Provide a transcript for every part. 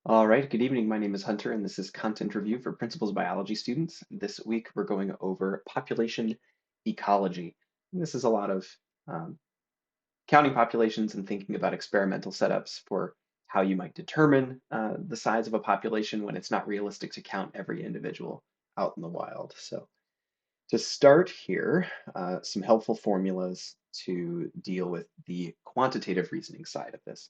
All right, good evening. My name is Hunter, and this is Content Review for Principles Biology students. This week, we're going over population ecology. And this is a lot of um, counting populations and thinking about experimental setups for how you might determine the size of a population when it's not realistic to count every individual out in the wild. So, to start here, some helpful formulas to deal with the quantitative reasoning side of this.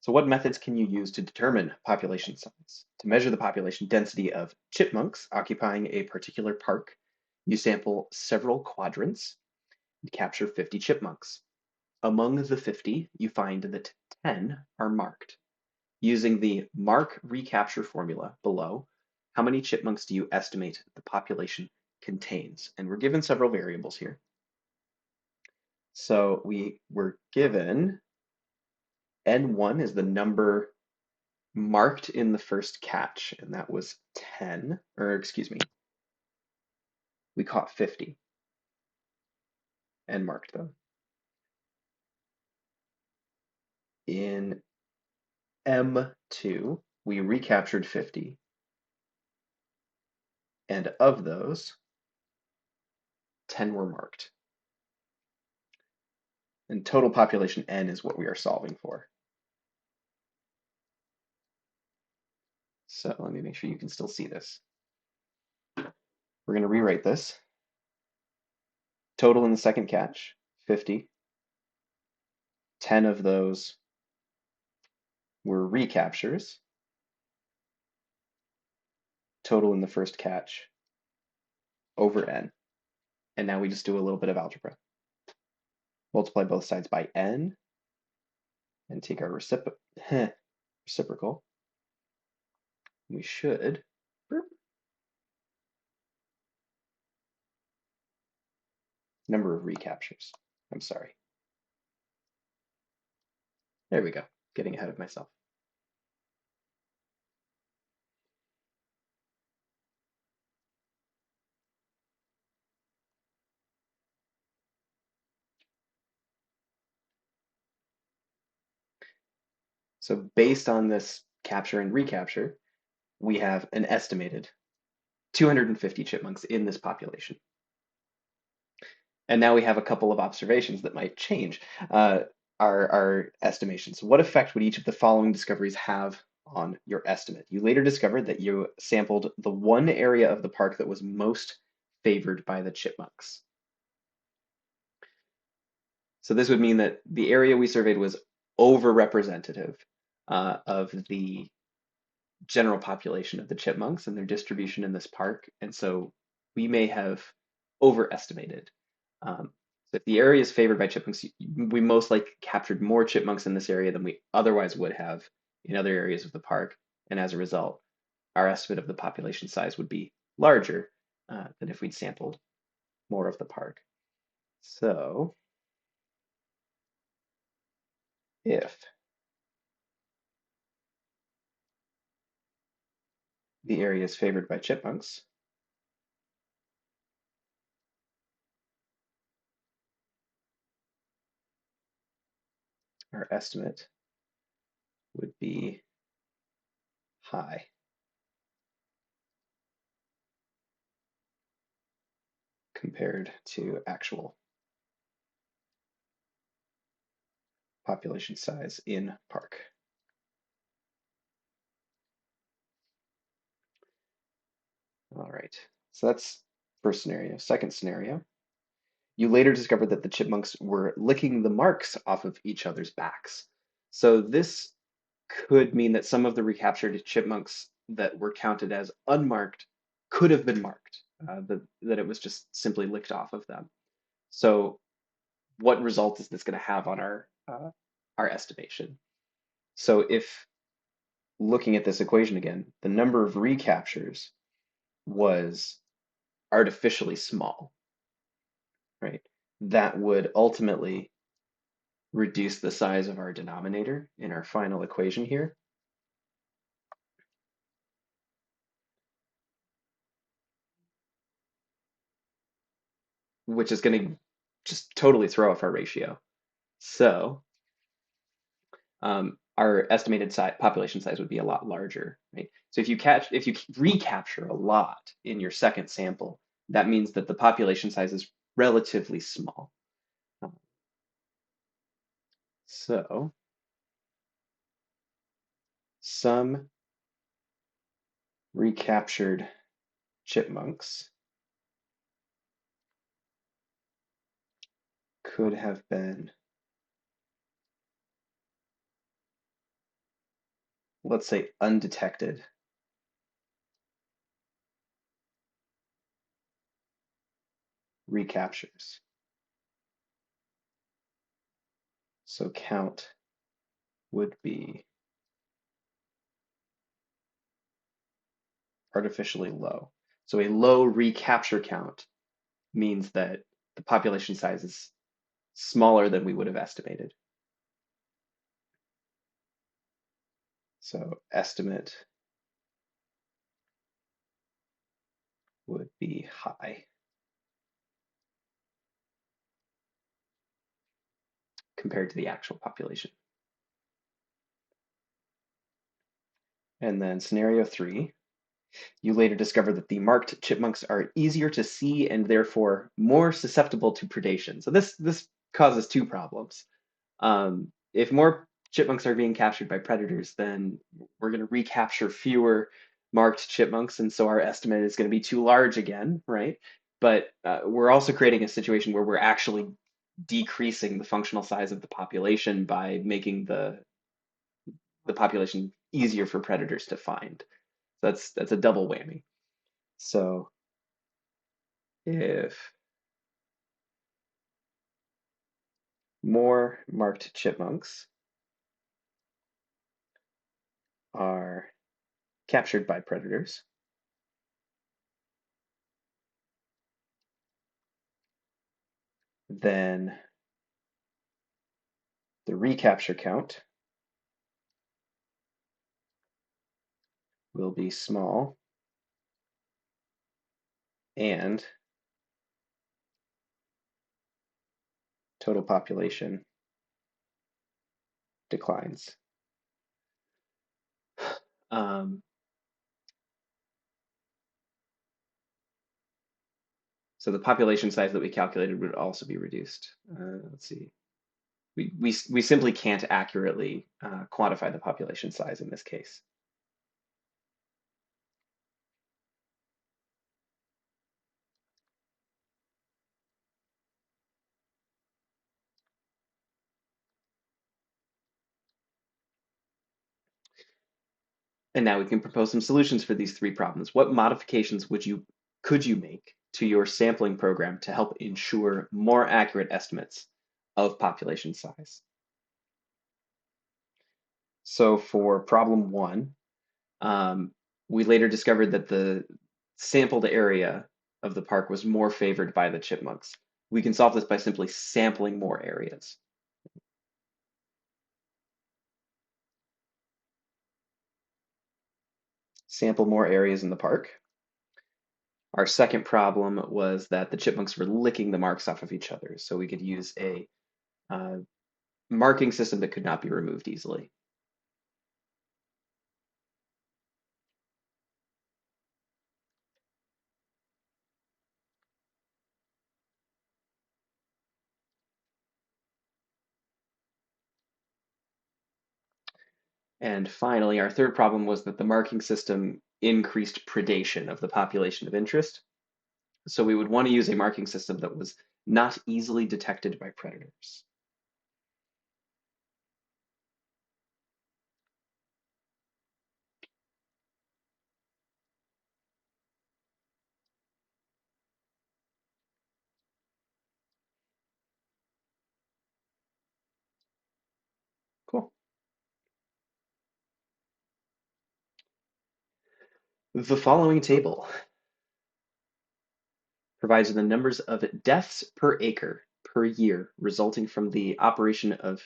So what methods can you use to determine population size? To measure the population density of chipmunks occupying a particular park, you sample several quadrants and capture 50 chipmunks. Among the 50, you find that 10 are marked. Using the mark recapture formula below, how many chipmunks do you estimate the population contains? And we're given several variables here. So we were given N1 is the number marked in the first catch, and that was 10, or excuse me, we caught 50 and marked them. In M2, we recaptured 50, and of those, 10 were marked. And total population N is what we are solving for. So let me make sure you can still see this. We're going to rewrite this. Total in the second catch, 50. 10 of those were recaptures. Total in the first catch over N. And now we just do a little bit of algebra. Multiply both sides by N and take our reciprocal. We should number of recaptures. I'm sorry. There we go. Getting ahead of myself. So based on this capture and recapture, we have an estimated 250 chipmunks in this population. And now we have a couple of observations that might change our estimations. What effect would each of the following discoveries have on your estimate? You later discovered that you sampled the one area of the park that was most favored by the chipmunks. So this would mean that the area we surveyed was over-representative of the general population of the chipmunks and their distribution in this park. And so we may have overestimated. So if the area is favored by chipmunks, we most likely captured more chipmunks in this area than we otherwise would have in other areas of the park. And as a result, our estimate of the population size would be larger than if we'd sampled more of the park. So if the area is favored by chipmunks, our estimate would be high compared to actual population size in park. All right, so that's first scenario. Second scenario, you later discovered that the chipmunks were licking the marks off of each other's backs. So this could mean that some of the recaptured chipmunks that were counted as unmarked could have been marked, that it was just simply licked off of them. So what result is this going to have on our estimation? So if looking at this equation again, the number of recaptures was artificially small, right? That would ultimately reduce the size of our denominator in our final equation here. Which is going to just totally throw off our ratio. So our estimated population size would be a lot larger, right? So if you recapture a lot in your second sample, that means that the population size is relatively small. So some recaptured chipmunks could have been, let's say, undetected recaptures. So count would be artificially low. So a low recapture count means that the population size is smaller than we would have estimated. So estimate would be high compared to the actual population. And then scenario 3, you later discover that the marked chipmunks are easier to see and therefore more susceptible to predation. So this causes two problems. If more chipmunks are being captured by predators, then we're going to recapture fewer marked chipmunks, and so our estimate is going to be too large again, right? But we're also creating a situation where we're actually decreasing the functional size of the population by making the population easier for predators to find. So that's a double whammy. So if more marked chipmunks are captured by predators, then the recapture count will be small and total population declines. Um, so the population size that we calculated would also be reduced. Let's see. We simply can't accurately quantify the population size in this case. And now we can propose some solutions for these three problems. What modifications could you make to your sampling program to help ensure more accurate estimates of population size? So for problem 1, um, we later discovered that the sampled area of the park was more favored by the chipmunks. We can solve this by simply sampling more areas. Sample more areas in the park. Our second problem was that the chipmunks were licking the marks off of each other, so we could use a uh, marking system that could not be removed easily. And finally, our third problem was that the marking system increased predation of the population of interest. So we would want to use a marking system that was not easily detected by predators. Cool. The following table provides the numbers of deaths per acre per year resulting from the operation of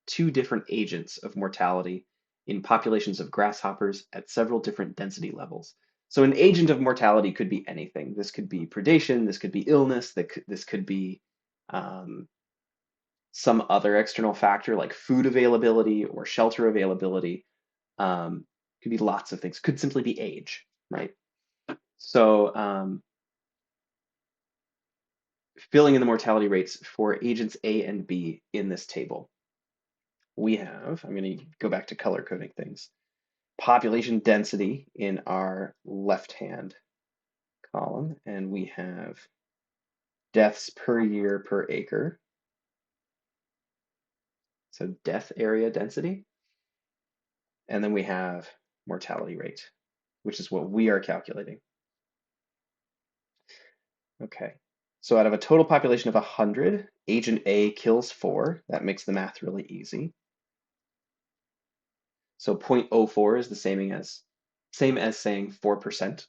two different agents of mortality in populations of grasshoppers at several different density levels. So an agent of mortality could be anything. This could be predation, this could be illness, this could be um, some other external factor like food availability or shelter availability. Could be lots of things. Could simply be age, right? So filling in the mortality rates for agents A and B in this table, we have, I'm going to go back to color coding things, population density in our left-hand column, and we have deaths per year per acre. So death area density. And then we have mortality rate, which is what we are calculating. Okay, so out of a total population of 100, agent A kills 4. That makes the math really easy. So 0.04 is the same as saying 4%.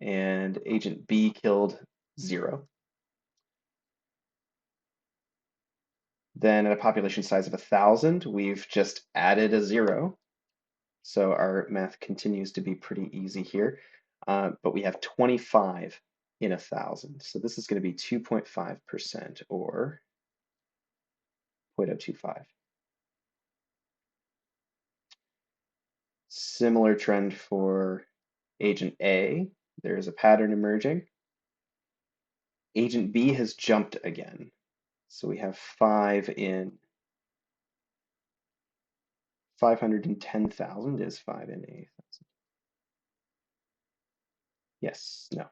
And agent B killed 0. Then at a population size of 1,000, we've just added a 0. So our math continues to be pretty easy here. But we have 25 in 1,000. So this is going to be 2.5% or 0.025. Similar trend for agent A. There's a pattern emerging. Agent B has jumped again. So we have 5 in 510,000 is 5 in 8,000. Yes, no.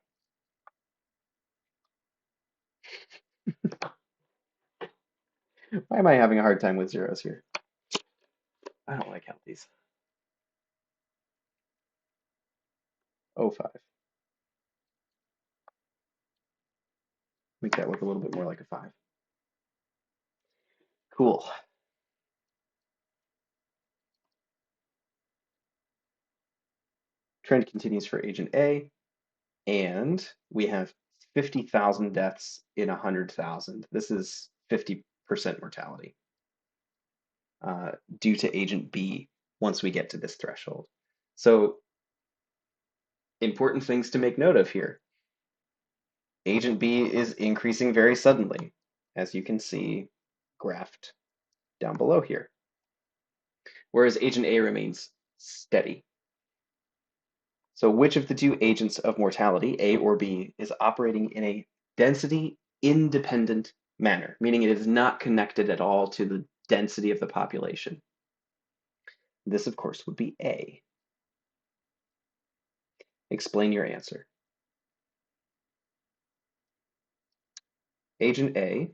Why am I having a hard time with zeros here? I don't like count these. 0.05. Make that look a little bit more like a 5. Cool. Trend continues for agent A, and we have 50,000 deaths in 100,000. This is 50% mortality due to agent B once we get to this threshold. So important things to make note of here. Agent B is increasing very suddenly, as you can see graphed down below here, whereas agent A remains steady. So which of the two agents of mortality, A or B, is operating in a density independent manner, meaning it is not connected at all to the density of the population? This, of course, would be A. Explain your answer. Agent A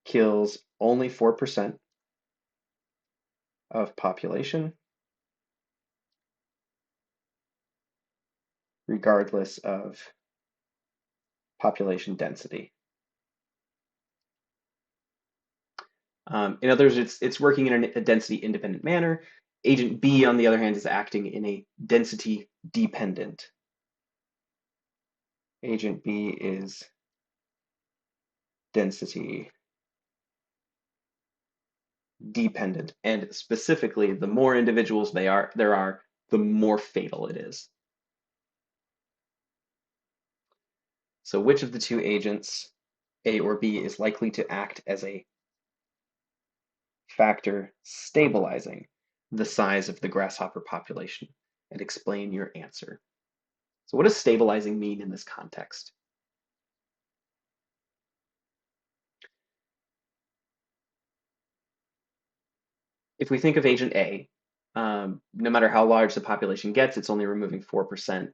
kills only 4% of population, regardless of population density. In other words, it's working in a density independent manner. Agent B, on the other hand, is acting in a density dependent. Agent B is density dependent, and specifically, the more individuals there are, the more fatal it is. So which of the two agents, A or B, is likely to act as a factor stabilizing the size of the grasshopper population? And explain your answer. So what does stabilizing mean in this context? If we think of agent A, no matter how large the population gets, it's only removing 4%.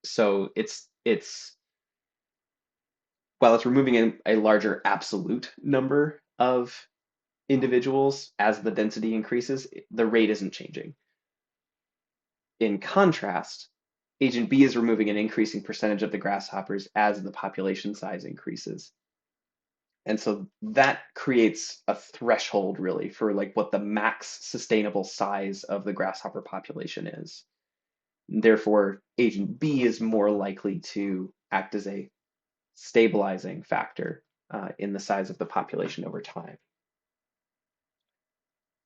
So while it's removing a larger absolute number of individuals as the density increases, the rate isn't changing. In contrast, agent B is removing an increasing percentage of the grasshoppers as the population size increases. And so that creates a threshold really for like what the max sustainable size of the grasshopper population is. Therefore, agent B is more likely to act as a stabilizing factor in the size of the population over time.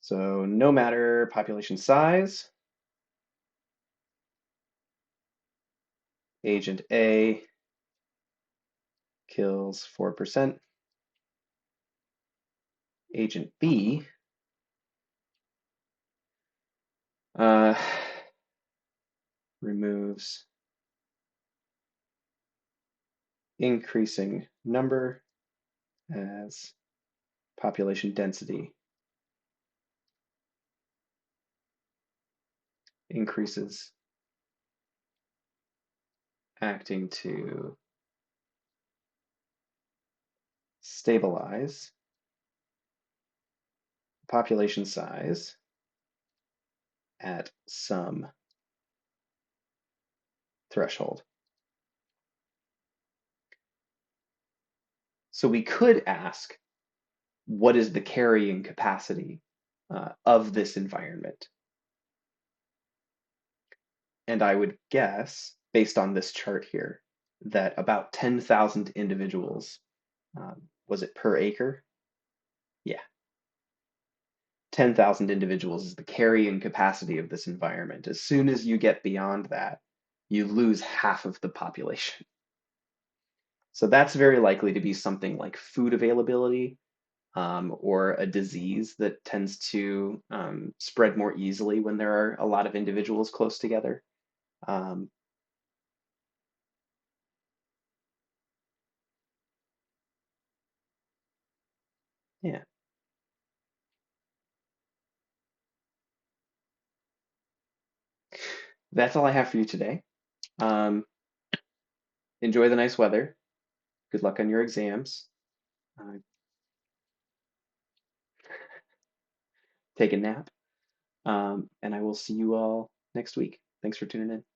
So no matter population size, agent A kills 4%. Agent B uh, removes increasing number as population density increases, acting to stabilize population size at some threshold. So we could ask, what is the carrying capacity of this environment? And I would guess, based on this chart here, that about 10,000 individuals, was it per acre? Yeah, 10,000 individuals is the carrying capacity of this environment. As soon as you get beyond that, you lose half of the population. So that's very likely to be something like food availability, or a disease that tends to spread more easily when there are a lot of individuals close together. Um, yeah, that's all I have for you today. Um, enjoy the nice weather. Good luck on your exams. Uh, take a nap. And I will see you all next week. Thanks for tuning in.